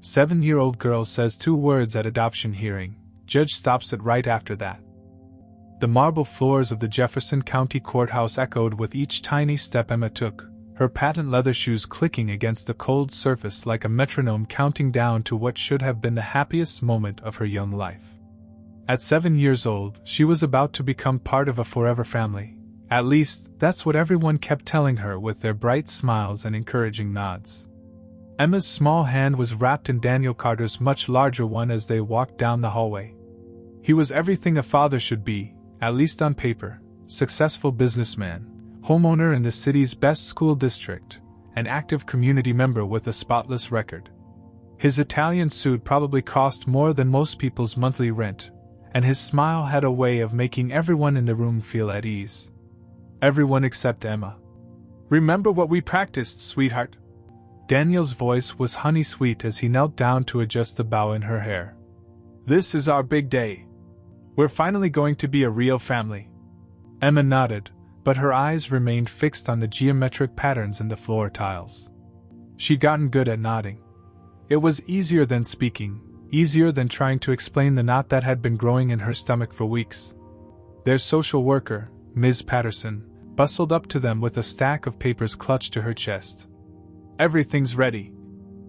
7-year-old girl says 2 words at adoption hearing. Judge stops it right after that. The marble floors of the Jefferson County Courthouse echoed with each tiny step Emma took, her patent leather shoes clicking against the cold surface like a metronome counting down to what should have been the happiest moment of her young life. At 7 years old, she was about to become part of a forever family. At least, that's what everyone kept telling her with their bright smiles and encouraging nods. Emma's small hand was wrapped in Daniel Carter's much larger one as they walked down the hallway. He was everything a father should be, at least on paper: successful businessman, homeowner in the city's best school district, an active community member with a spotless record. His Italian suit probably cost more than most people's monthly rent, and his smile had a way of making everyone in the room feel at ease. Everyone except Emma. "Remember what we practiced, sweetheart?" Daniel's voice was honey-sweet as he knelt down to adjust the bow in her hair. "This is our big day. We're finally going to be a real family." Emma nodded, but her eyes remained fixed on the geometric patterns in the floor tiles. She'd gotten good at nodding. It was easier than speaking, easier than trying to explain the knot that had been growing in her stomach for weeks. Their social worker, Ms. Patterson, bustled up to them with a stack of papers clutched to her chest. "Everything's ready."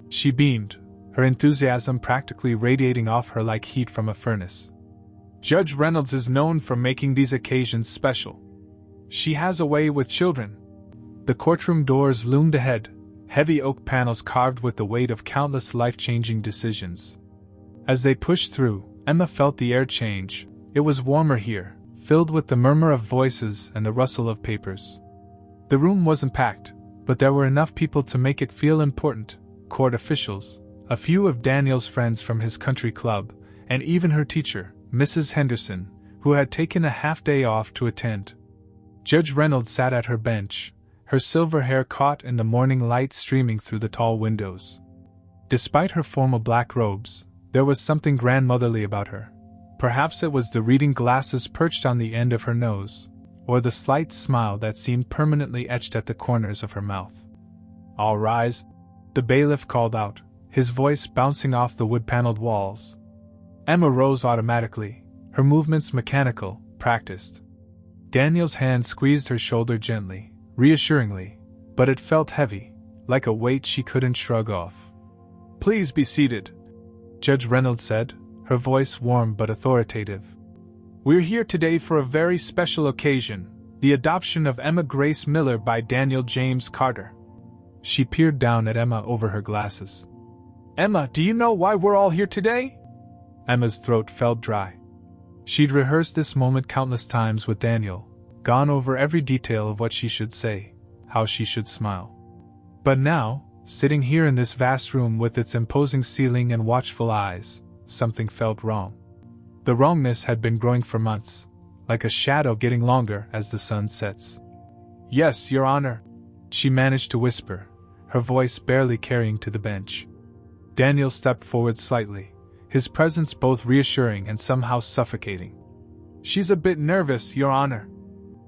She beamed, her enthusiasm practically radiating off her like heat from a furnace. "Judge Reynolds is known for making these occasions special. She has a way with children." The courtroom doors loomed ahead, heavy oak panels carved with the weight of countless life-changing decisions. As they pushed through, Emma felt the air change. It was warmer here, filled with the murmur of voices and the rustle of papers. The room wasn't packed, but there were enough people to make it feel important: court officials, a few of Daniel's friends from his country club, and even her teacher, Mrs. Henderson, who had taken a half-day off to attend. Judge Reynolds sat at her bench, her silver hair caught in the morning light streaming through the tall windows. Despite her formal black robes, there was something grandmotherly about her. Perhaps it was the reading glasses perched on the end of her nose, or the slight smile that seemed permanently etched at the corners of her mouth. "All rise," the bailiff called out, his voice bouncing off the wood-paneled walls. Emma rose automatically, her movements mechanical, practiced. Daniel's hand squeezed her shoulder gently, reassuringly, but it felt heavy, like a weight she couldn't shrug off. "Please be seated," Judge Reynolds said, her voice warm but authoritative. "We're here today for a very special occasion, the adoption of Emma Grace Miller by Daniel James Carter." She peered down at Emma over her glasses. "Emma, do you know why we're all here today?" Emma's throat felt dry. She'd rehearsed this moment countless times with Daniel, gone over every detail of what she should say, how she should smile. But now, sitting here in this vast room with its imposing ceiling and watchful eyes, something felt wrong. The wrongness had been growing for months, like a shadow getting longer as the sun sets. "Yes, Your Honor," she managed to whisper, her voice barely carrying to the bench. Daniel stepped forward slightly, his presence both reassuring and somehow suffocating. "She's a bit nervous, Your Honor.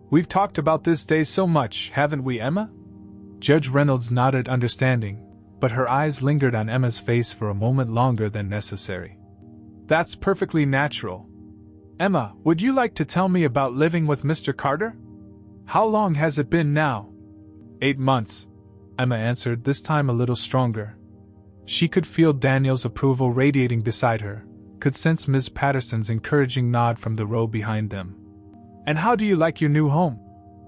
We've talked about this day so much, haven't we, Emma?" Judge Reynolds nodded understanding, but her eyes lingered on Emma's face for a moment longer than necessary. "That's perfectly natural. Emma, would you like to tell me about living with Mr. Carter? How long has it been now?" 8 months, Emma answered, this time a little stronger. She could feel Daniel's approval radiating beside her, could sense Ms. Patterson's encouraging nod from the row behind them. "And how do you like your new home?"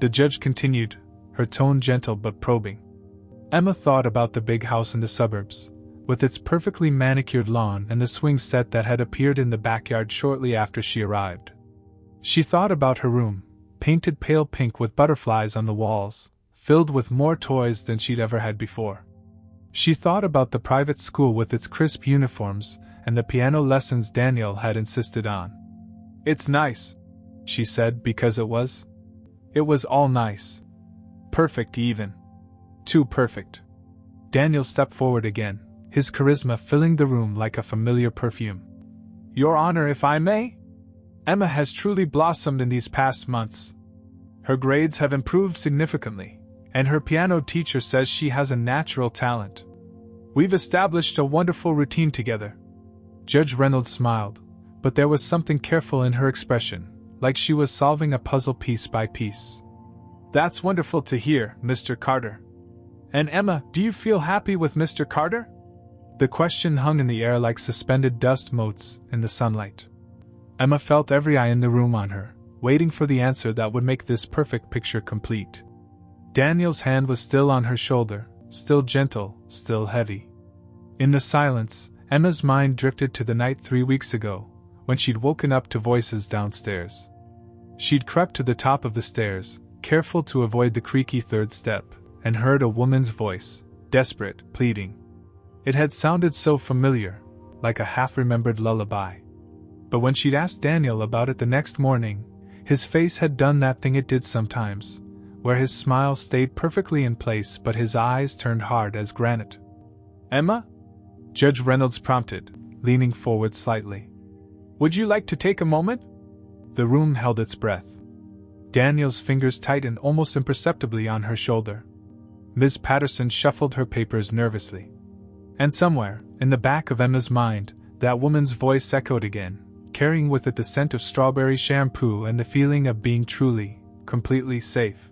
the judge continued, her tone gentle but probing. Emma thought about the big house in the suburbs, with its perfectly manicured lawn and the swing set that had appeared in the backyard shortly after she arrived. She thought about her room, painted pale pink with butterflies on the walls, filled with more toys than she'd ever had before. She thought about the private school with its crisp uniforms and the piano lessons Daniel had insisted on. "It's nice," she said, because it was. It was all nice. Perfect even. Too perfect. Daniel stepped forward again, his charisma filling the room like a familiar perfume. "Your Honor, if I may? Emma has truly blossomed in these past months. Her grades have improved significantly, and her piano teacher says she has a natural talent. We've established a wonderful routine together. Judge Reynolds smiled, but there was something careful in her expression, like she was solving a puzzle piece by piece. That's wonderful to hear, Mr. Carter. And Emma, do you feel happy with Mr. Carter? The question hung in the air like suspended dust motes in the sunlight. Emma felt every eye in the room on her, waiting for the answer that would make this perfect picture complete. Daniel's hand was still on her shoulder, still gentle, still heavy. In the silence, Emma's mind drifted to the night 3 weeks ago, when she'd woken up to voices downstairs. She'd crept to the top of the stairs, careful to avoid the creaky third step, and heard a woman's voice, desperate, pleading. It had sounded so familiar, like a half-remembered lullaby. But when she'd asked Daniel about it the next morning, his face had done that thing it did sometimes, where his smile stayed perfectly in place but his eyes turned hard as granite. Emma? Judge Reynolds prompted, leaning forward slightly. Would you like to take a moment? The room held its breath. Daniel's fingers tightened almost imperceptibly on her shoulder. Ms. Patterson shuffled her papers nervously. And somewhere, in the back of Emma's mind, that woman's voice echoed again, carrying with it the scent of strawberry shampoo and the feeling of being truly, completely safe.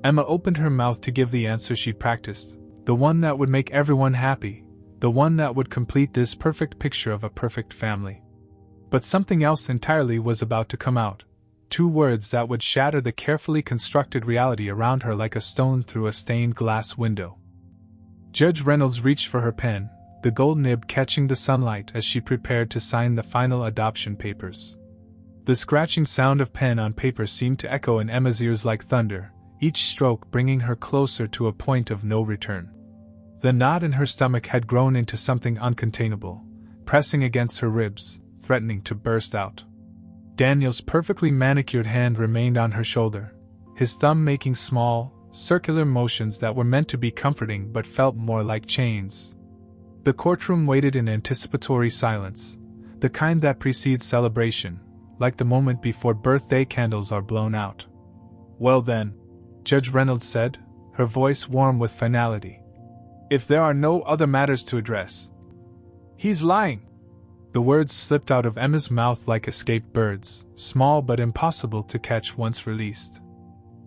Emma opened her mouth to give the answer she'd practiced, the one that would make everyone happy, the one that would complete this perfect picture of a perfect family. But something else entirely was about to come out. 2 words that would shatter the carefully constructed reality around her like a stone through a stained glass window. Judge Reynolds reached for her pen, the gold nib catching the sunlight as she prepared to sign the final adoption papers. The scratching sound of pen on paper seemed to echo in Emma's ears like thunder, each stroke bringing her closer to a point of no return. The knot in her stomach had grown into something uncontainable, pressing against her ribs, threatening to burst out. Daniel's perfectly manicured hand remained on her shoulder, his thumb making small, circular motions that were meant to be comforting but felt more like chains. The courtroom waited in anticipatory silence, the kind that precedes celebration, like the moment before birthday candles are blown out. Well then, Judge Reynolds said, her voice warm with finality. If there are no other matters to address. He's lying. The words slipped out of Emma's mouth like escaped birds, small but impossible to catch once released.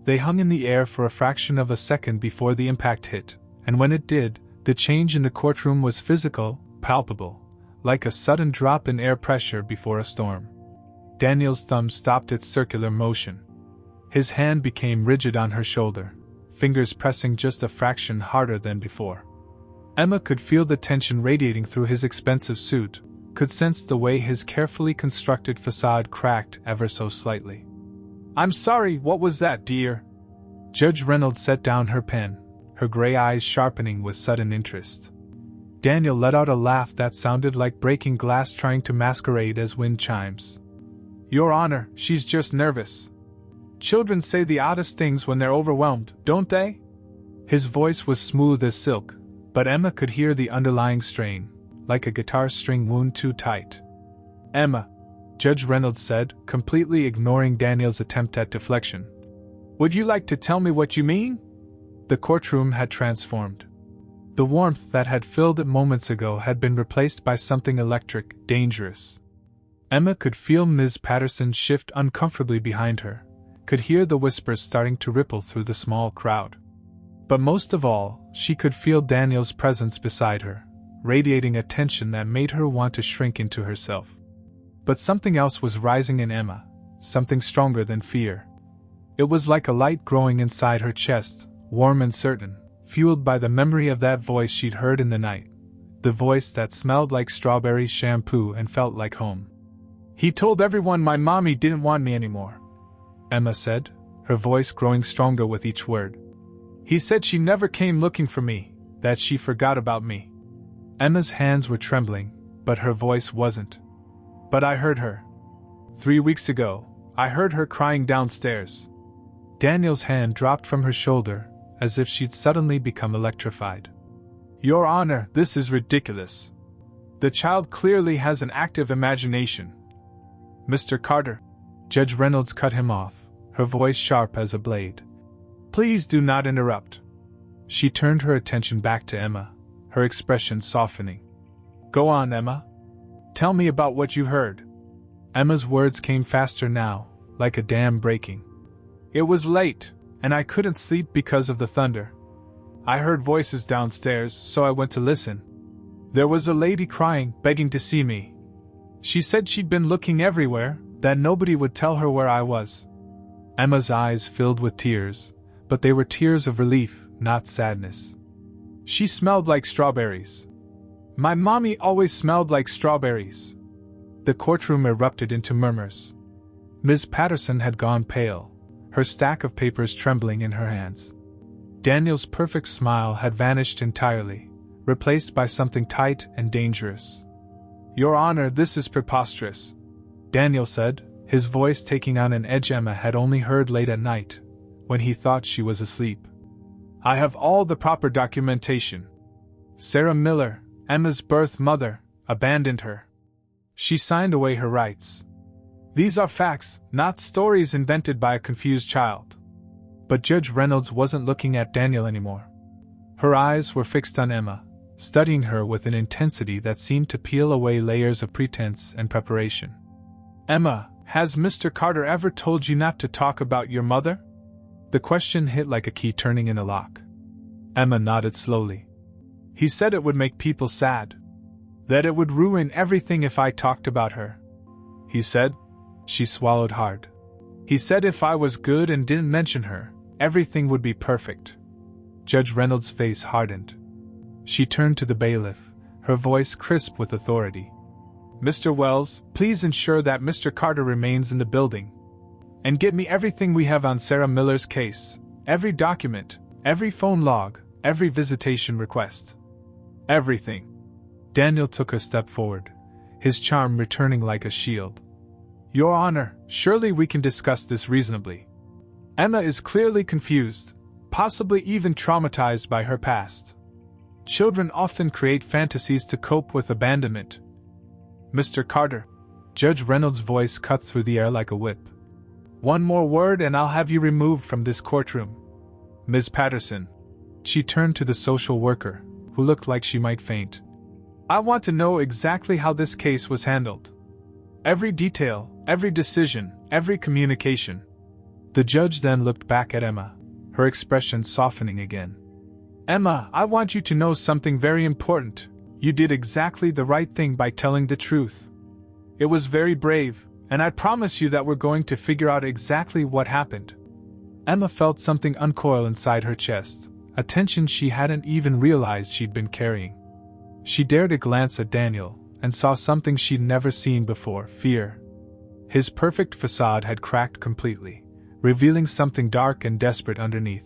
They hung in the air for a fraction of a second before the impact hit, and when it did, the change in the courtroom was physical, palpable, like a sudden drop in air pressure before a storm. Daniel's thumb stopped its circular motion. His hand became rigid on her shoulder, fingers pressing just a fraction harder than before. Emma could feel the tension radiating through his expensive suit, could sense the way his carefully constructed facade cracked ever so slightly. I'm sorry, what was that, dear? Judge Reynolds set down her pen, her gray eyes sharpening with sudden interest. Daniel let out a laugh that sounded like breaking glass trying to masquerade as wind chimes. Your Honor, she's just nervous. Children say the oddest things when they're overwhelmed, don't they? His voice was smooth as silk, but Emma could hear the underlying strain, like a guitar string wound too tight. Emma, Judge Reynolds said, completely ignoring Daniel's attempt at deflection. Would you like to tell me what you mean? The courtroom had transformed. The warmth that had filled it moments ago had been replaced by something electric, dangerous. Emma could feel Ms. Patterson shift uncomfortably behind her, could hear the whispers starting to ripple through the small crowd. But most of all, she could feel Daniel's presence beside her, radiating a tension that made her want to shrink into herself. But something else was rising in Emma, something stronger than fear. It was like a light growing inside her chest, warm and certain, fueled by the memory of that voice she'd heard in the night, the voice that smelled like strawberry shampoo and felt like home. He told everyone my mommy didn't want me anymore, Emma said, her voice growing stronger with each word. He said she never came looking for me, that she forgot about me. Emma's hands were trembling, but her voice wasn't. But I heard her. 3 weeks ago, I heard her crying downstairs. Daniel's hand dropped from her shoulder, as if she'd suddenly become electrified. Your Honor, this is ridiculous. The child clearly has an active imagination. Mr. Carter, Judge Reynolds cut him off, her voice sharp as a blade. Please do not interrupt. She turned her attention back to Emma, her expression softening. Go on, Emma. Tell me about what you heard. Emma's words came faster now, like a dam breaking. It was late, and I couldn't sleep because of the thunder. I heard voices downstairs, so I went to listen. There was a lady crying, begging to see me. She said she'd been looking everywhere, that nobody would tell her where I was. Emma's eyes filled with tears, but they were tears of relief, not sadness. She smelled like strawberries. My mommy always smelled like strawberries. The courtroom erupted into murmurs. Ms. Patterson had gone pale, her stack of papers trembling in her hands. Daniel's perfect smile had vanished entirely, replaced by something tight and dangerous. Your Honor, this is preposterous, Daniel said, his voice taking on an edge Emma had only heard late at night, when he thought she was asleep. I have all the proper documentation. Sarah Miller, Emma's birth mother, abandoned her. She signed away her rights. These are facts, not stories invented by a confused child. But Judge Reynolds wasn't looking at Daniel anymore. Her eyes were fixed on Emma, studying her with an intensity that seemed to peel away layers of pretense and preparation. Emma, has Mr. Carter ever told you not to talk about your mother? The question hit like a key turning in a lock. Emma nodded slowly. He said it would make people sad. That it would ruin everything if I talked about her. He said. She swallowed hard. He said if I was good and didn't mention her, everything would be perfect. Judge Reynolds' face hardened. She turned to the bailiff, her voice crisp with authority. Mr. Wells, please ensure that Mr. Carter remains in the building. And get me everything we have on Sarah Miller's case, every document, every phone log, every visitation request. Everything. Daniel took a step forward, his charm returning like a shield. Your Honor, surely we can discuss this reasonably. Emma is clearly confused, possibly even traumatized by her past. Children often create fantasies to cope with abandonment. Mr. Carter. Judge Reynolds' voice cut through the air like a whip. One more word and I'll have you removed from this courtroom. Ms. Patterson. She turned to the social worker, who looked like she might faint. I want to know exactly how this case was handled. Every detail, every decision, every communication. The judge then looked back at Emma, her expression softening again. Emma, I want you to know something very important. You did exactly the right thing by telling the truth. It was very brave, and I promise you that we're going to figure out exactly what happened. Emma felt something uncoil inside her chest, a tension she hadn't even realized she'd been carrying. She dared a glance at Daniel, and saw something she'd never seen before, fear. His perfect facade had cracked completely, revealing something dark and desperate underneath.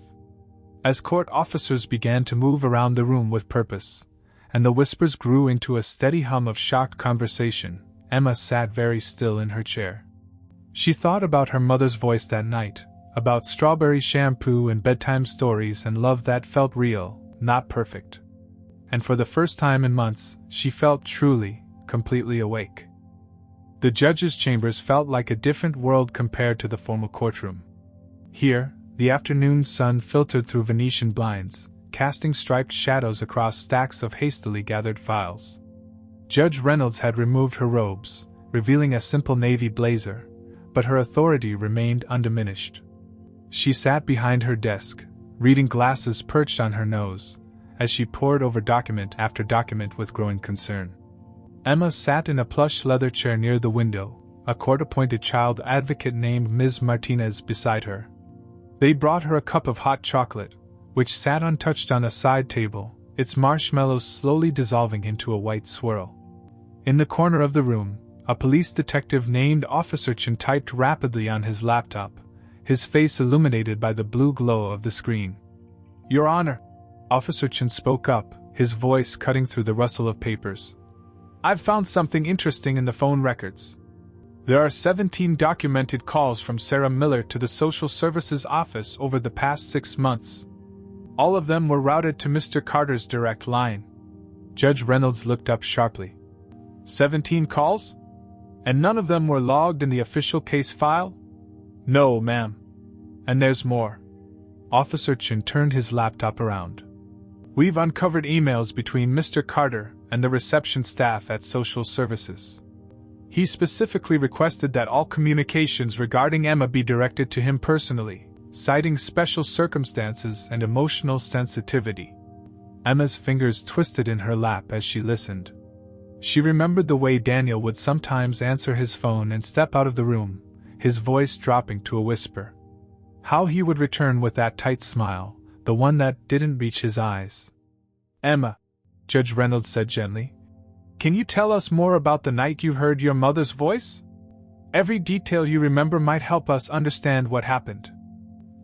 As court officers began to move around the room with purpose, and the whispers grew into a steady hum of shocked conversation, Emma sat very still in her chair. She thought about her mother's voice that night, about strawberry shampoo and bedtime stories and love that felt real, not perfect. And for the first time in months, she felt truly, completely awake. The judge's chambers felt like a different world compared to the formal courtroom. Here, the afternoon sun filtered through Venetian blinds, casting striped shadows across stacks of hastily gathered files. Judge Reynolds had removed her robes, revealing a simple navy blazer, but her authority remained undiminished. She sat behind her desk, reading glasses perched on her nose, as she pored over document after document with growing concern. Emma sat in a plush leather chair near the window, a court-appointed child advocate named Ms. Martinez beside her. They brought her a cup of hot chocolate, which sat untouched on a side table, its marshmallows slowly dissolving into a white swirl. In the corner of the room, a police detective named Officer Chen typed rapidly on his laptop, his face illuminated by the blue glow of the screen. Your Honor, Officer Chen spoke up, his voice cutting through the rustle of papers. I've found something interesting in the phone records. There are 17 documented calls from Sarah Miller to the Social Services Office over the past 6 months. All of them were routed to Mr. Carter's direct line. Judge Reynolds looked up sharply. 17 calls? And none of them were logged in the official case file? No, ma'am. And there's more. Officer Chen turned his laptop around. We've uncovered emails between Mr. Carter and the reception staff at Social Services. He specifically requested that all communications regarding Emma be directed to him personally, citing special circumstances and emotional sensitivity. Emma's fingers twisted in her lap as she listened. She remembered the way Daniel would sometimes answer his phone and step out of the room, his voice dropping to a whisper. How he would return with that tight smile, the one that didn't reach his eyes. Emma, Judge Reynolds said gently, can you tell us more about the night you heard your mother's voice? Every detail you remember might help us understand what happened.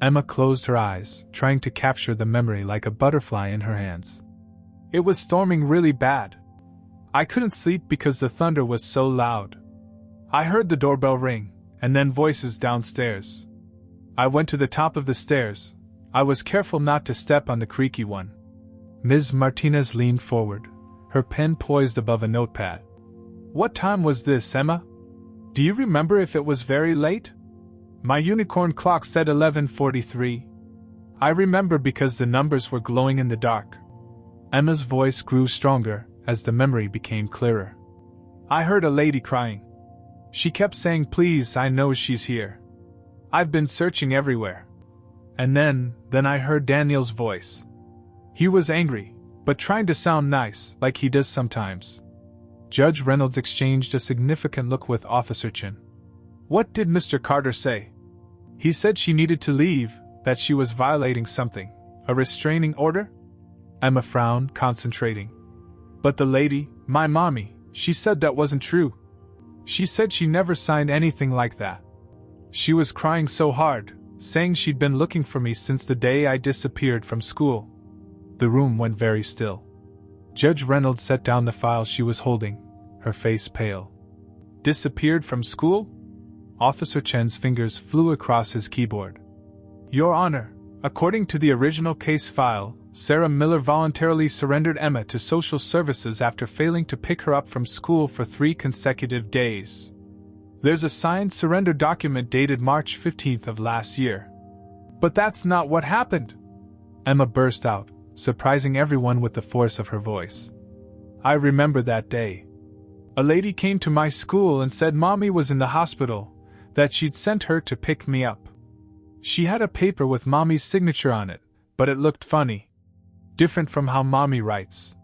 Emma closed her eyes, trying to capture the memory like a butterfly in her hands. It was storming really bad. I couldn't sleep because the thunder was so loud. I heard the doorbell ring, and then voices downstairs. I went to the top of the stairs. I was careful not to step on the creaky one. Ms. Martinez leaned forward, her pen poised above a notepad. What time was this, Emma? Do you remember if it was very late? My unicorn clock said 11:43. I remember because the numbers were glowing in the dark. Emma's voice grew stronger as the memory became clearer. I heard a lady crying. She kept saying, please, I know she's here. I've been searching everywhere. And then I heard Daniel's voice. He was angry, but trying to sound nice, like he does sometimes. Judge Reynolds exchanged a significant look with Officer Chin. What did Mr. Carter say? He said she needed to leave, that she was violating something, a restraining order? Emma frowned, concentrating. But the lady, my mommy, she said that wasn't true. She said she never signed anything like that. She was crying so hard, saying she'd been looking for me since the day I disappeared from school. The room went very still. Judge Reynolds set down the file she was holding, her face pale. Disappeared from school? Officer Chen's fingers flew across his keyboard. Your Honor, according to the original case file, Sarah Miller voluntarily surrendered Emma to social services after failing to pick her up from school for 3 consecutive days. There's a signed surrender document dated March 15th of last year. But that's not what happened! Emma burst out, surprising everyone with the force of her voice. I remember that day. A lady came to my school and said Mommy was in the hospital, that she'd sent her to pick me up. She had a paper with Mommy's signature on it, but it looked funny. Different from how Mommy writes.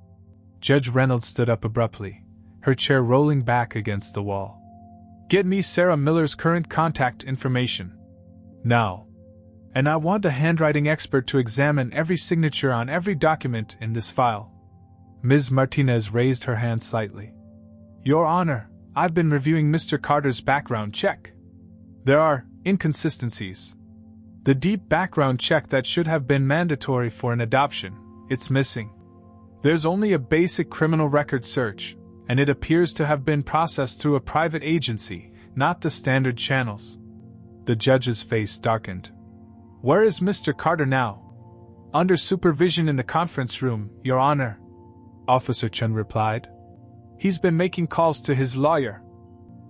Judge Reynolds stood up abruptly, her chair rolling back against the wall. Get me Sarah Miller's current contact information. Now. And I want a handwriting expert to examine every signature on every document in this file. Ms. Martinez raised her hand slightly. Your Honor, I've been reviewing Mr. Carter's background check. There are inconsistencies. The deep background check that should have been mandatory for an adoption, it's missing. There's only a basic criminal record search, and it appears to have been processed through a private agency, not the standard channels. The judge's face darkened. Where is Mr. Carter now? Under supervision in the conference room, Your Honor, Officer Chen replied. He's been making calls to his lawyer.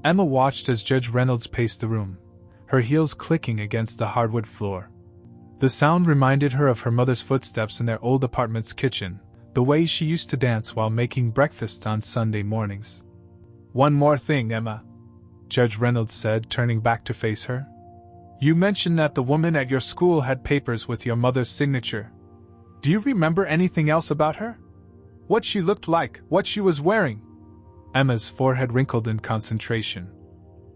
Emma watched as Judge Reynolds paced the room, her heels clicking against the hardwood floor. The sound reminded her of her mother's footsteps in their old apartment's kitchen, the way she used to dance while making breakfast on Sunday mornings. One more thing, Emma, Judge Reynolds said, turning back to face her. You mentioned that the woman at your school had papers with your mother's signature. Do you remember anything else about her? What she looked like, what she was wearing? Emma's forehead wrinkled in concentration.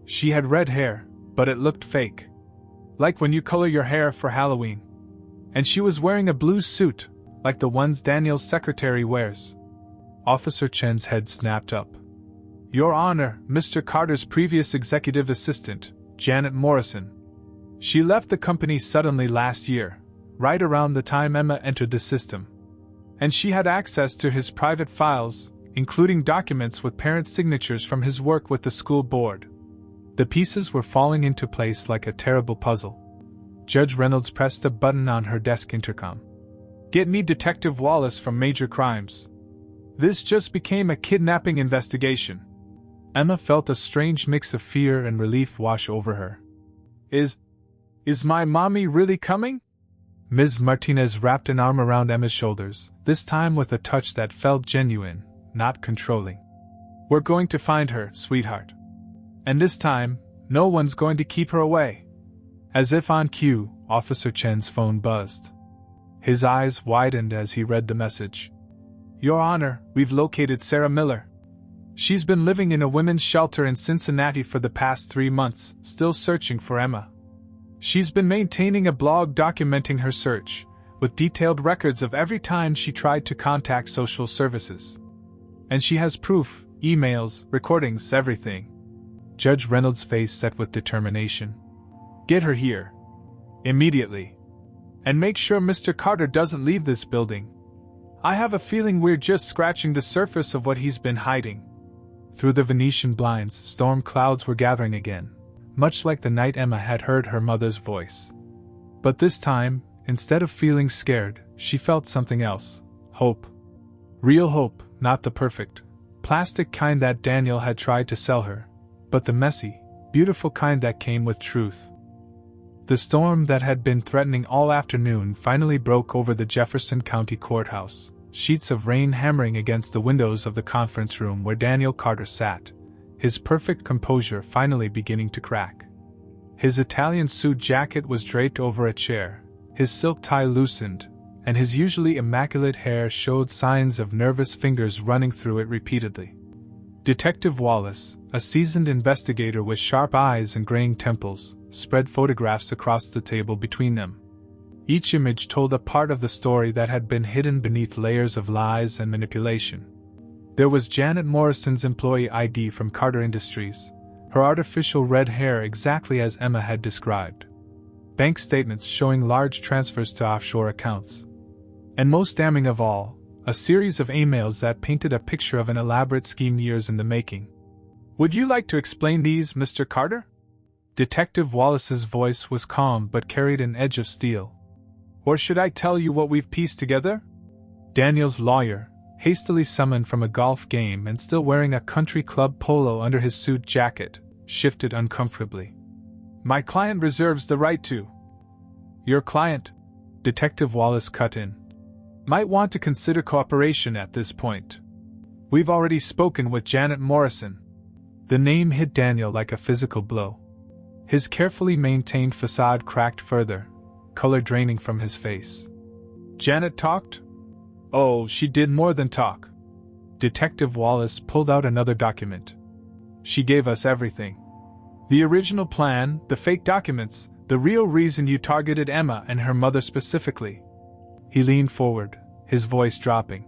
She had red hair, but it looked fake. Like when you color your hair for Halloween. And she was wearing a blue suit, like the ones Daniel's secretary wears. Officer Chen's head snapped up. Your Honor, Mr. Carter's previous executive assistant, Janet Morrison. She left the company suddenly last year, right around the time Emma entered the system. And she had access to his private files, including documents with parent signatures from his work with the school board. The pieces were falling into place like a terrible puzzle. Judge Reynolds pressed a button on her desk intercom. Get me Detective Wallace from Major Crimes. This just became a kidnapping investigation. Emma felt a strange mix of fear and relief wash over her. Is my mommy really coming? Ms. Martinez wrapped an arm around Emma's shoulders, this time with a touch that felt genuine, not controlling. "We're going to find her, sweetheart. And this time, no one's going to keep her away." As if on cue, Officer Chen's phone buzzed. His eyes widened as he read the message. "Your Honor, we've located Sarah Miller. She's been living in a women's shelter in Cincinnati for the past 3 months, still searching for Emma. She's been maintaining a blog documenting her search, with detailed records of every time she tried to contact social services. And she has proof, emails, recordings, everything." Judge Reynolds' face set with determination. "Get her here. Immediately. And make sure Mr. Carter doesn't leave this building. I have a feeling we're just scratching the surface of what he's been hiding." Through the Venetian blinds, storm clouds were gathering again, much like the night Emma had heard her mother's voice. But this time, instead of feeling scared, she felt something else. Hope. Real hope, not the perfect, plastic kind that Daniel had tried to sell her, but the messy, beautiful kind that came with truth. The storm that had been threatening all afternoon finally broke over the Jefferson County Courthouse, sheets of rain hammering against the windows of the conference room where Daniel Carter sat, his perfect composure finally beginning to crack. His Italian suit jacket was draped over a chair, his silk tie loosened, and his usually immaculate hair showed signs of nervous fingers running through it repeatedly. Detective Wallace, a seasoned investigator with sharp eyes and graying temples, spread photographs across the table between them. Each image told a part of the story that had been hidden beneath layers of lies and manipulation. There was Janet Morrison's employee ID from Carter Industries, her artificial red hair exactly as Emma had described. Bank statements showing large transfers to offshore accounts. And most damning of all, a series of emails that painted a picture of an elaborate scheme years in the making. "Would you like to explain these, Mr. Carter?" Detective Wallace's voice was calm but carried an edge of steel. "Or should I tell you what we've pieced together?" Daniel's lawyer, hastily summoned from a golf game and still wearing a country club polo under his suit jacket, shifted uncomfortably. "My client reserves the right to." "Your client," Detective Wallace cut in, "might want to consider cooperation at this point. We've already spoken with Janet Morrison." The name hit Daniel like a physical blow. His carefully maintained facade cracked further, color draining from his face. "Janet talked?" "Oh, she did more than talk." Detective Wallace pulled out another document. "She gave us everything. The original plan, the fake documents, the real reason you targeted Emma and her mother specifically." He leaned forward, his voice dropping.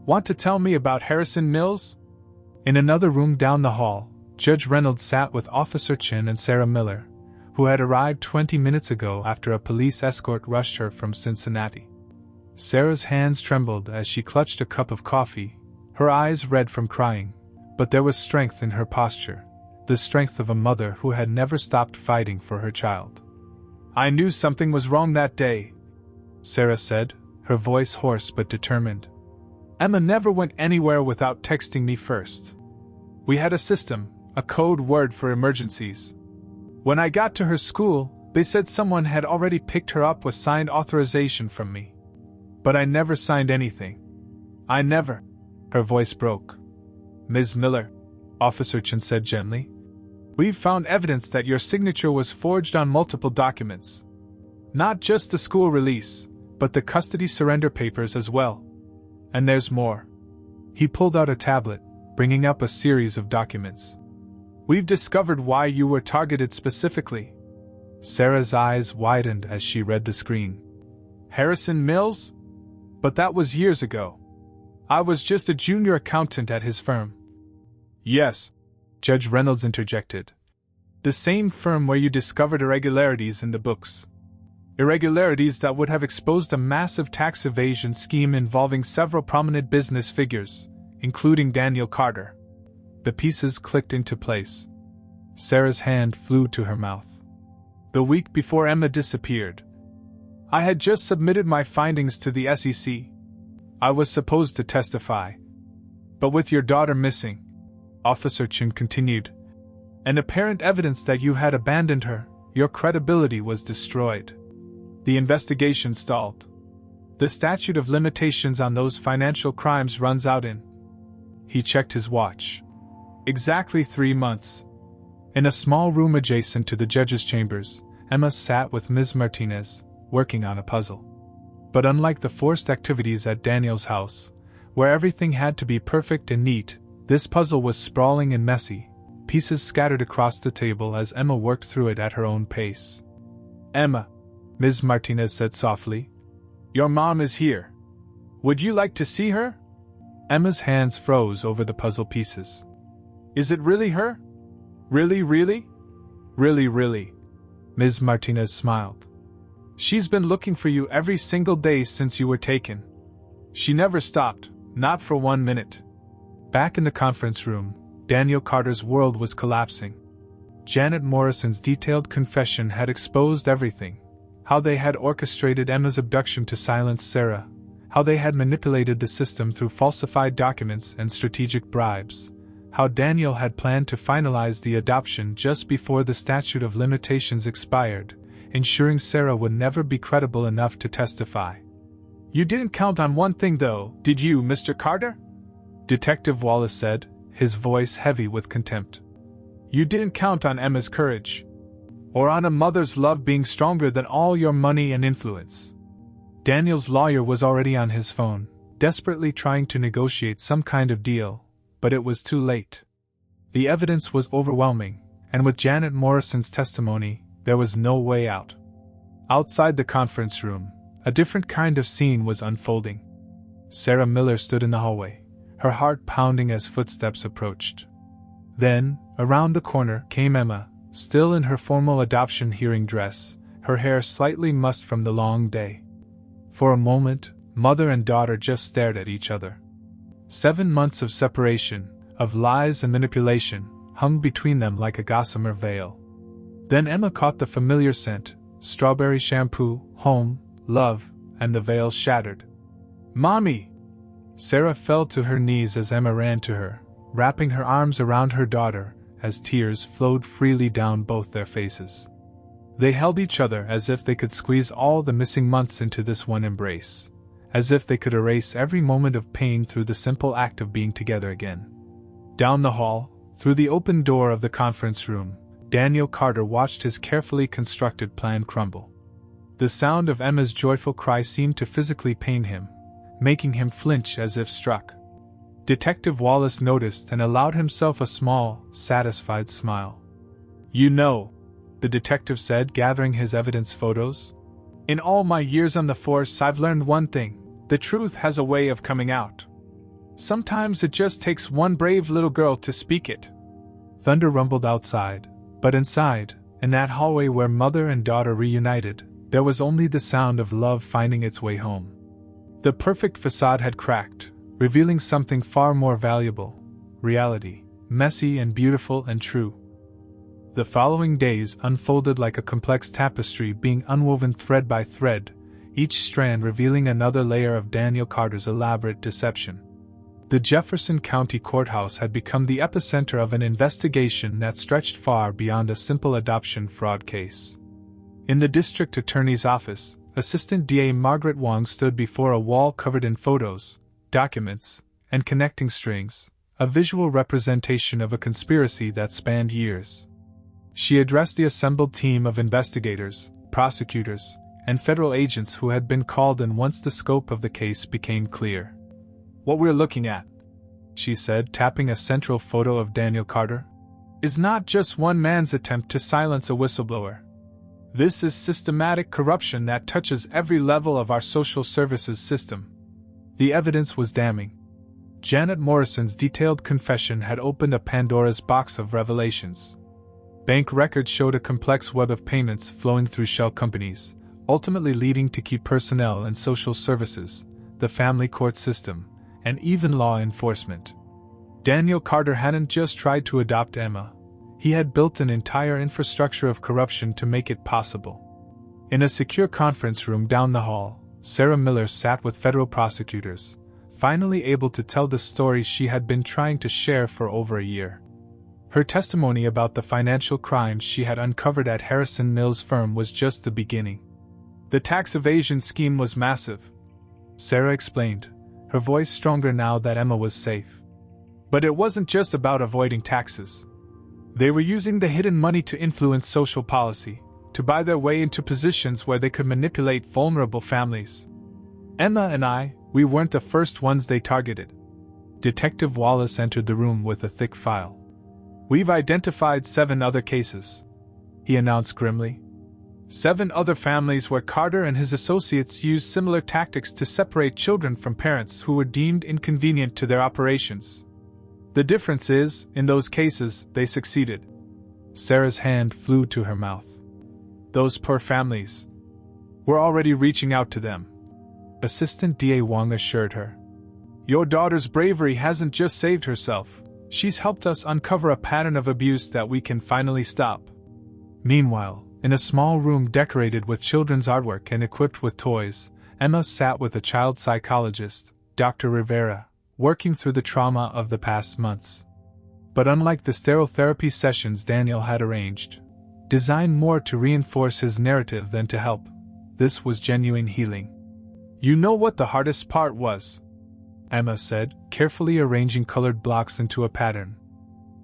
"Want to tell me about Harrison Mills?" In another room down the hall, Judge Reynolds sat with Officer Chin and Sarah Miller, who had arrived 20 minutes ago after a police escort rushed her from Cincinnati. Sarah's hands trembled as she clutched a cup of coffee, her eyes red from crying, but there was strength in her posture, the strength of a mother who had never stopped fighting for her child. "I knew something was wrong that day," Sarah said, her voice hoarse but determined. "Emma never went anywhere without texting me first. We had a system, a code word for emergencies. When I got to her school, they said someone had already picked her up with signed authorization from me. But I never signed anything. I never." Her voice broke. "Ms. Miller," Officer Chin said gently, "we've found evidence that your signature was forged on multiple documents. Not just the school release, but the custody surrender papers as well. And there's more." He pulled out a tablet, bringing up a series of documents. "We've discovered why you were targeted specifically." Sarah's eyes widened as she read the screen. "Harrison Mills? But that was years ago. I was just a junior accountant at his firm." "Yes," Judge Reynolds interjected. "The same firm where you discovered irregularities in the books. Irregularities that would have exposed a massive tax evasion scheme involving several prominent business figures, including Daniel Carter." The pieces clicked into place. Sarah's hand flew to her mouth. "The week before Emma disappeared, I had just submitted my findings to the SEC. I was supposed to testify. But with your daughter missing," Officer Chin continued, "and apparent evidence that you had abandoned her, your credibility was destroyed. The investigation stalled. The statute of limitations on those financial crimes runs out in. He checked his watch. Exactly 3 months. In a small room adjacent to the judge's chambers, Emma sat with Ms. Martinez, working on a puzzle. But unlike the forced activities at Daniel's house, where everything had to be perfect and neat, this puzzle was sprawling and messy, pieces scattered across the table as Emma worked through it at her own pace. "Emma," Ms. Martinez said softly, "your mom is here. Would you like to see her?" Emma's hands froze over the puzzle pieces. "Is it really her? Really, really?" "Really, really." Ms. Martinez smiled. "She's been looking for you every single day since you were taken. She never stopped, not for 1 minute." Back in the conference room, Daniel Carter's world was collapsing. Janet Morrison's detailed confession had exposed everything. How they had orchestrated Emma's abduction to silence Sarah, how they had manipulated the system through falsified documents and strategic bribes, how Daniel had planned to finalize the adoption just before the statute of limitations expired, ensuring Sarah would never be credible enough to testify. "You didn't count on one thing though, did you, Mr. Carter?" Detective Wallace said, his voice heavy with contempt. "You didn't count on Emma's courage. Or on a mother's love being stronger than all your money and influence." Daniel's lawyer was already on his phone, desperately trying to negotiate some kind of deal, but it was too late. The evidence was overwhelming, and with Janet Morrison's testimony, there was no way out. Outside the conference room, a different kind of scene was unfolding. Sarah Miller stood in the hallway, her heart pounding as footsteps approached. Then, around the corner, came Emma, still in her formal adoption hearing dress, her hair slightly mussed from the long day. For a moment, mother and daughter just stared at each other. 7 months of separation, of lies and manipulation, hung between them like a gossamer veil. Then Emma caught the familiar scent, strawberry shampoo, home, love, and the veil shattered. "Mommy!" Sarah fell to her knees as Emma ran to her, wrapping her arms around her daughter, as tears flowed freely down both their faces. They held each other as if they could squeeze all the missing months into this one embrace, as if they could erase every moment of pain through the simple act of being together again. Down the hall, through the open door of the conference room, Daniel Carter watched his carefully constructed plan crumble. The sound of Emma's joyful cry seemed to physically pain him, making him flinch as if struck. Detective Wallace noticed and allowed himself a small, satisfied smile. "You know," the detective said, gathering his evidence photos, "in all my years on the force I've learned one thing: the truth has a way of coming out. Sometimes it just takes one brave little girl to speak it." Thunder rumbled outside, but inside, in that hallway where mother and daughter reunited, there was only the sound of love finding its way home. The perfect facade had cracked, revealing something far more valuable: reality, messy and beautiful and true. The following days unfolded like a complex tapestry being unwoven thread by thread, each strand revealing another layer of Daniel Carter's elaborate deception. The Jefferson County Courthouse had become the epicenter of an investigation that stretched far beyond a simple adoption fraud case. In the district attorney's office, Assistant DA Margaret Wong stood before a wall covered in photos, documents, and connecting strings, a visual representation of a conspiracy that spanned years. She addressed the assembled team of investigators, prosecutors, and federal agents who had been called in once the scope of the case became clear. "What we're looking at," she said, tapping a central photo of Daniel Carter, "is not just one man's attempt to silence a whistleblower. This is systematic corruption that touches every level of our social services system." The evidence was damning. Janet Morrison's detailed confession had opened a Pandora's box of revelations. Bank records showed a complex web of payments flowing through shell companies, ultimately leading to key personnel in social services, the family court system, and even law enforcement. Daniel Carter hadn't just tried to adopt Emma. He had built an entire infrastructure of corruption to make it possible. In a secure conference room down the hall, Sarah Miller sat with federal prosecutors, finally able to tell the story she had been trying to share for over a year. Her testimony about the financial crimes she had uncovered at Harrison Mills' firm was just the beginning. The tax evasion scheme was massive, Sarah explained, her voice stronger now that Emma was safe. But it wasn't just about avoiding taxes. They were using the hidden money to influence social policy, to buy their way into positions where they could manipulate vulnerable families. Emma and we weren't the first ones they targeted. Detective Wallace entered the room with a thick file. "We've identified 7 other cases," he announced grimly. 7 other families where Carter and his associates used similar tactics to separate children from parents who were deemed inconvenient to their operations. The difference is, in those cases, they succeeded. Sarah's hand flew to her mouth. Those poor families. We're already reaching out to them, Assistant DA Wong assured her. Your daughter's bravery hasn't just saved herself, she's helped us uncover a pattern of abuse that we can finally stop. Meanwhile, in a small room decorated with children's artwork and equipped with toys, Emma sat with a child psychologist, Dr. Rivera, working through the trauma of the past months. But unlike the sterile therapy sessions Daniel had arranged, designed more to reinforce his narrative than to help, this was genuine healing. "You know what the hardest part was?" Emma said, carefully arranging colored blocks into a pattern.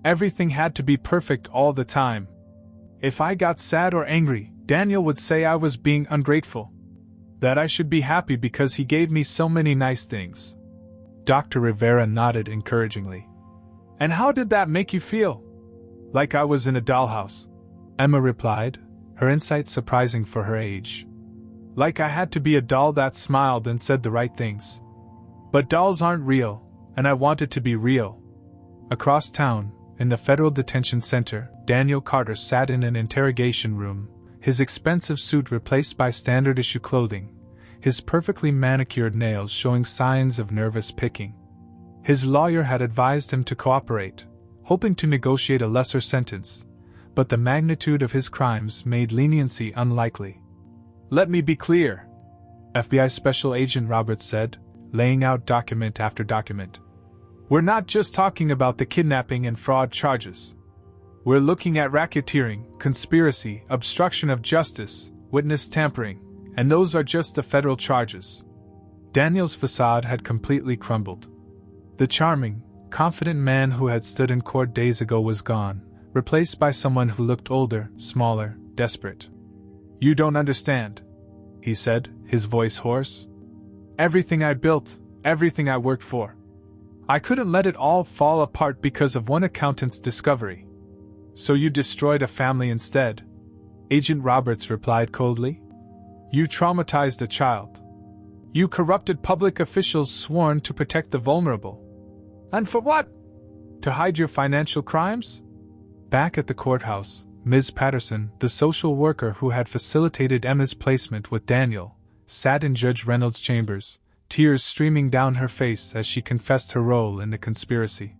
"Everything had to be perfect all the time. If I got sad or angry, Daniel would say I was being ungrateful. That I should be happy because he gave me so many nice things." Dr. Rivera nodded encouragingly. "And how did that make you feel?" "Like I was in a dollhouse," Emma replied, her insight surprising for her age. "Like I had to be a doll that smiled and said the right things. But dolls aren't real, and I wanted to be real." Across town, in the federal detention center, Daniel Carter sat in an interrogation room, his expensive suit replaced by standard-issue clothing, his perfectly manicured nails showing signs of nervous picking. His lawyer had advised him to cooperate, hoping to negotiate a lesser sentence, but the magnitude of his crimes made leniency unlikely. "Let me be clear," FBI Special Agent Roberts said, laying out document after document. "We're not just talking about the kidnapping and fraud charges. We're looking at racketeering, conspiracy, obstruction of justice, witness tampering, and those are just the federal charges." Daniel's facade had completely crumbled. The charming, confident man who had stood in court days ago was gone, replaced by someone who looked older, smaller, desperate. "You don't understand," he said, his voice hoarse. "Everything I built, everything I worked for. I couldn't let it all fall apart because of one accountant's discovery." "So you destroyed a family instead," Agent Roberts replied coldly. "You traumatized a child. You corrupted public officials sworn to protect the vulnerable. And for what? To hide your financial crimes?" Back at the courthouse, Ms. Patterson, the social worker who had facilitated Emma's placement with Daniel, sat in Judge Reynolds' chambers, tears streaming down her face as she confessed her role in the conspiracy.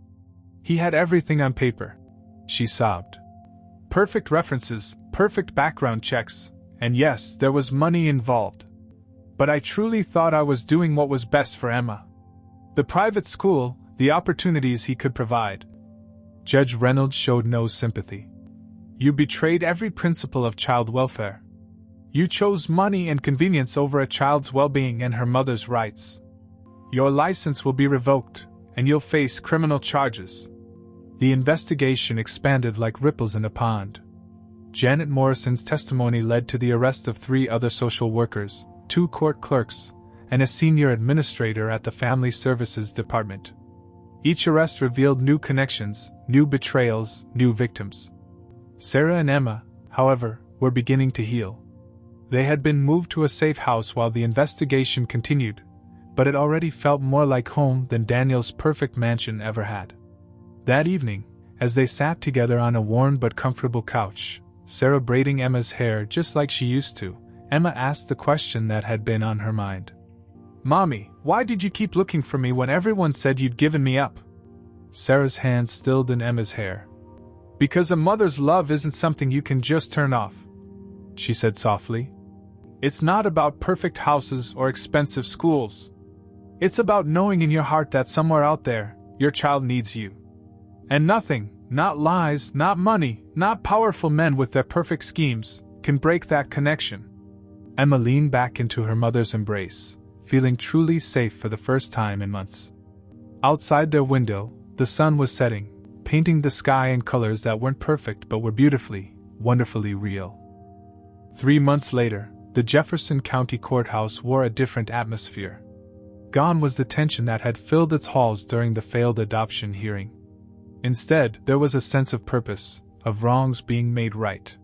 "He had everything on paper," she sobbed. "Perfect references, perfect background checks, and yes, there was money involved. But I truly thought I was doing what was best for Emma. The private school, the opportunities he could provide." Judge Reynolds showed no sympathy. "You betrayed every principle of child welfare. You chose money and convenience over a child's well-being and her mother's rights. Your license will be revoked, and you'll face criminal charges." The investigation expanded like ripples in a pond. Janet Morrison's testimony led to the arrest of 3 other social workers, 2 court clerks, and a senior administrator at the Family Services Department. Each arrest revealed new connections, new betrayals, new victims. Sarah and Emma, however, were beginning to heal. They had been moved to a safe house while the investigation continued, but it already felt more like home than Daniel's perfect mansion ever had. That evening, as they sat together on a worn but comfortable couch, Sarah braiding Emma's hair just like she used to, Emma asked the question that had been on her mind. "Mommy, why did you keep looking for me when everyone said you'd given me up?" Sarah's hands stilled in Emma's hair. "Because a mother's love isn't something you can just turn off," she said softly. "It's not about perfect houses or expensive schools. It's about knowing in your heart that somewhere out there, your child needs you. And nothing, not lies, not money, not powerful men with their perfect schemes, can break that connection." Emma leaned back into her mother's embrace, feeling truly safe for the first time in months. Outside their window, the sun was setting, painting the sky in colors that weren't perfect but were beautifully, wonderfully real. 3 months later, the Jefferson County Courthouse wore a different atmosphere. Gone was the tension that had filled its halls during the failed adoption hearing. Instead, there was a sense of purpose, of wrongs being made right.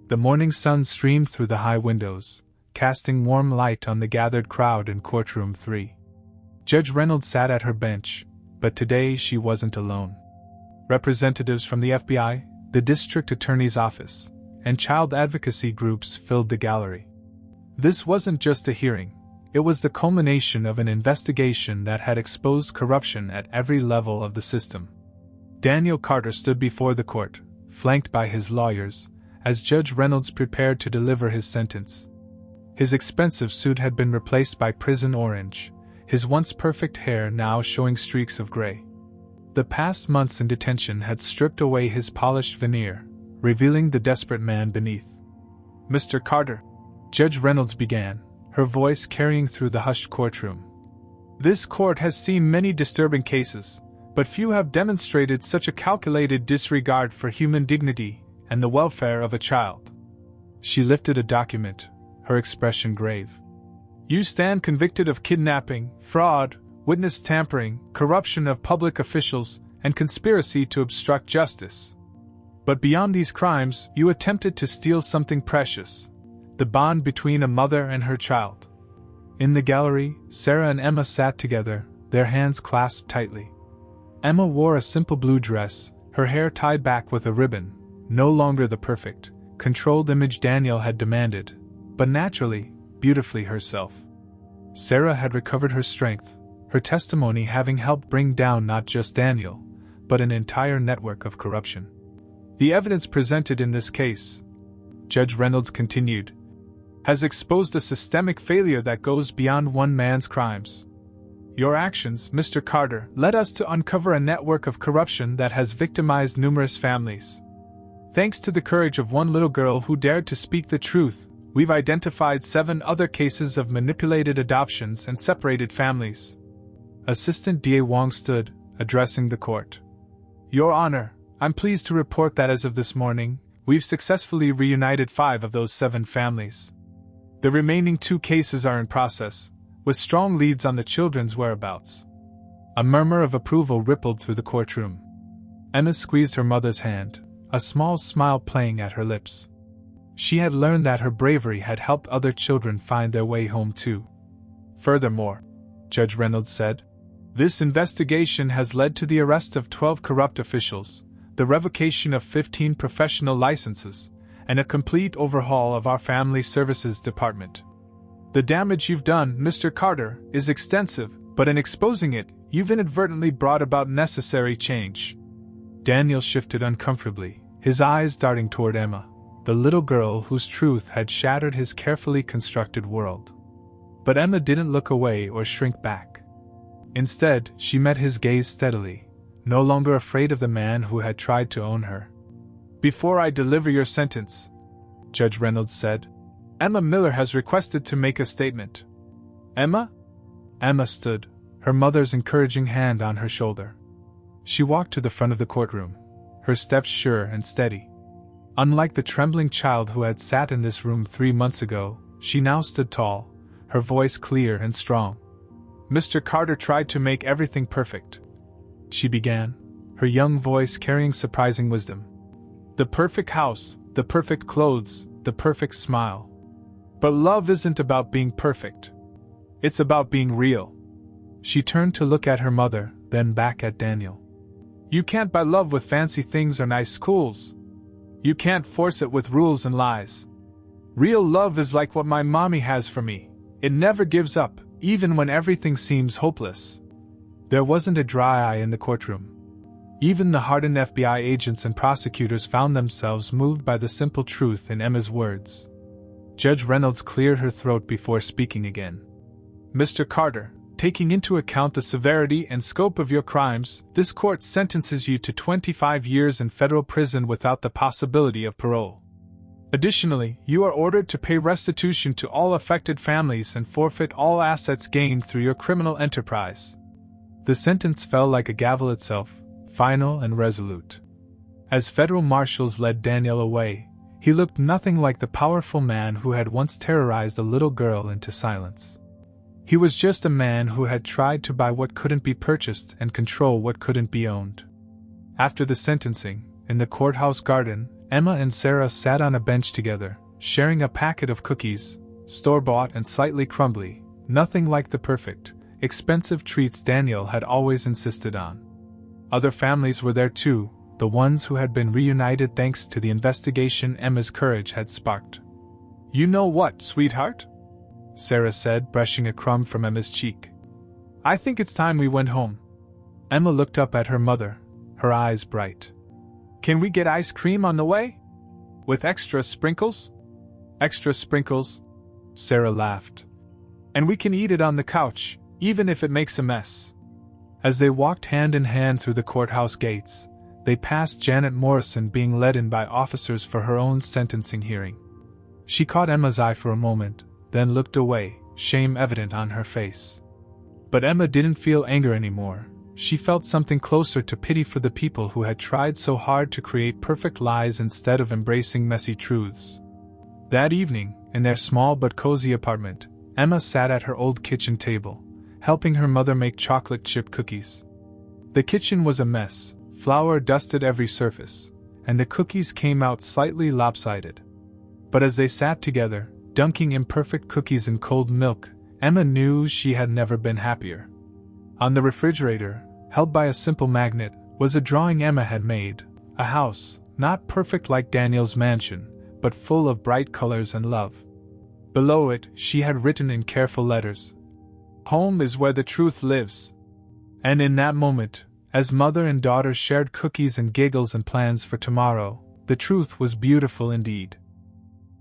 The morning sun streamed through the high windows, casting warm light on the gathered crowd in courtroom 3. Judge Reynolds sat at her bench, but today she wasn't alone. Representatives from the FBI, the district attorney's office, and child advocacy groups filled the gallery. This wasn't just a hearing, it was the culmination of an investigation that had exposed corruption at every level of the system. Daniel Carter stood before the court, flanked by his lawyers, as Judge Reynolds prepared to deliver his sentence. His expensive suit had been replaced by prison orange, his once perfect hair now showing streaks of gray. The past months in detention had stripped away his polished veneer, revealing the desperate man beneath. "Mr. Carter," Judge Reynolds began, her voice carrying through the hushed courtroom. "This court has seen many disturbing cases, but few have demonstrated such a calculated disregard for human dignity and the welfare of a child." She lifted a document, her expression grave. "You stand convicted of kidnapping, fraud, witness tampering, corruption of public officials, and conspiracy to obstruct justice. But beyond these crimes, you attempted to steal something precious: the bond between a mother and her child." In the gallery, Sarah and Emma sat together, their hands clasped tightly. Emma wore a simple blue dress, her hair tied back with a ribbon, no longer the perfect, controlled image Daniel had demanded, but naturally, beautifully herself. Sarah had recovered her strength, her testimony having helped bring down not just Daniel, but an entire network of corruption. "The evidence presented in this case," Judge Reynolds continued, "has exposed a systemic failure that goes beyond one man's crimes. Your actions, Mr. Carter, led us to uncover a network of corruption that has victimized numerous families. Thanks to the courage of one little girl who dared to speak the truth, we've identified 7 other cases of manipulated adoptions and separated families." Assistant DA Wong stood, addressing the court. "Your Honor, I'm pleased to report that as of this morning, we've successfully reunited 5 of those 7 families. The remaining 2 cases are in process, with strong leads on the children's whereabouts." A murmur of approval rippled through the courtroom. Emma squeezed her mother's hand, a small smile playing at her lips. She had learned that her bravery had helped other children find their way home too. "Furthermore," Judge Reynolds said, "this investigation has led to the arrest of 12 corrupt officials, the revocation of 15 professional licenses, and a complete overhaul of our Family Services Department. The damage you've done, Mr. Carter, is extensive, but in exposing it, you've inadvertently brought about necessary change." Daniel shifted uncomfortably, his eyes darting toward Emma, the little girl whose truth had shattered his carefully constructed world. But Emma didn't look away or shrink back. Instead, she met his gaze steadily, no longer afraid of the man who had tried to own her. "Before I deliver your sentence," Judge Reynolds said, "Emma Miller has requested to make a statement." "Emma?" Emma stood, her mother's encouraging hand on her shoulder. She walked to the front of the courtroom, her steps sure and steady. Unlike the trembling child who had sat in this room 3 months ago, she now stood tall, her voice clear and strong. "Mr. Carter tried to make everything perfect," she began, her young voice carrying surprising wisdom. "The perfect house, the perfect clothes, the perfect smile. But love isn't about being perfect. It's about being real." She turned to look at her mother, then back at Daniel. "You can't buy love with fancy things or nice schools. You can't force it with rules and lies. Real love is like what my mommy has for me. It never gives up, even when everything seems hopeless." There wasn't a dry eye in the courtroom. Even the hardened FBI agents and prosecutors found themselves moved by the simple truth in Emma's words. Judge Reynolds cleared her throat before speaking again. "Mr. Carter, taking into account the severity and scope of your crimes, this court sentences you to 25 years in federal prison without the possibility of parole. Additionally, you are ordered to pay restitution to all affected families and forfeit all assets gained through your criminal enterprise. The sentence fell like a gavel itself, final and resolute. As federal marshals led Daniel away, he looked nothing like the powerful man who had once terrorized a little girl into silence. He was just a man who had tried to buy what couldn't be purchased and control what couldn't be owned. After the sentencing, in the courthouse garden, Emma and Sarah sat on a bench together, sharing a packet of cookies, store-bought and slightly crumbly, nothing like the perfect, expensive treats Daniel had always insisted on. Other families were there too, the ones who had been reunited thanks to the investigation Emma's courage had sparked. "You know what, sweetheart?" Sarah said, brushing a crumb from Emma's cheek. "I think it's time we went home." Emma looked up at her mother, her eyes bright. "Can we get ice cream on the way? With extra sprinkles?" "Extra sprinkles?" Sarah laughed. "And we can eat it on the couch, even if it makes a mess." As they walked hand in hand through the courthouse gates, they passed Janet Morrison being led in by officers for her own sentencing hearing. She caught Emma's eye for a moment, then looked away, shame evident on her face. But Emma didn't feel anger anymore. She felt something closer to pity for the people who had tried so hard to create perfect lies instead of embracing messy truths. That evening, in their small but cozy apartment, Emma sat at her old kitchen table, helping her mother make chocolate chip cookies. The kitchen was a mess, flour dusted every surface, and the cookies came out slightly lopsided. But as they sat together, dunking imperfect cookies in cold milk, Emma knew she had never been happier. On the refrigerator, held by a simple magnet, was a drawing Emma had made, a house, not perfect like Daniel's mansion, but full of bright colors and love. Below it, she had written in careful letters, "Home is where the truth lives." And in that moment, as mother and daughter shared cookies and giggles and plans for tomorrow, the truth was beautiful indeed.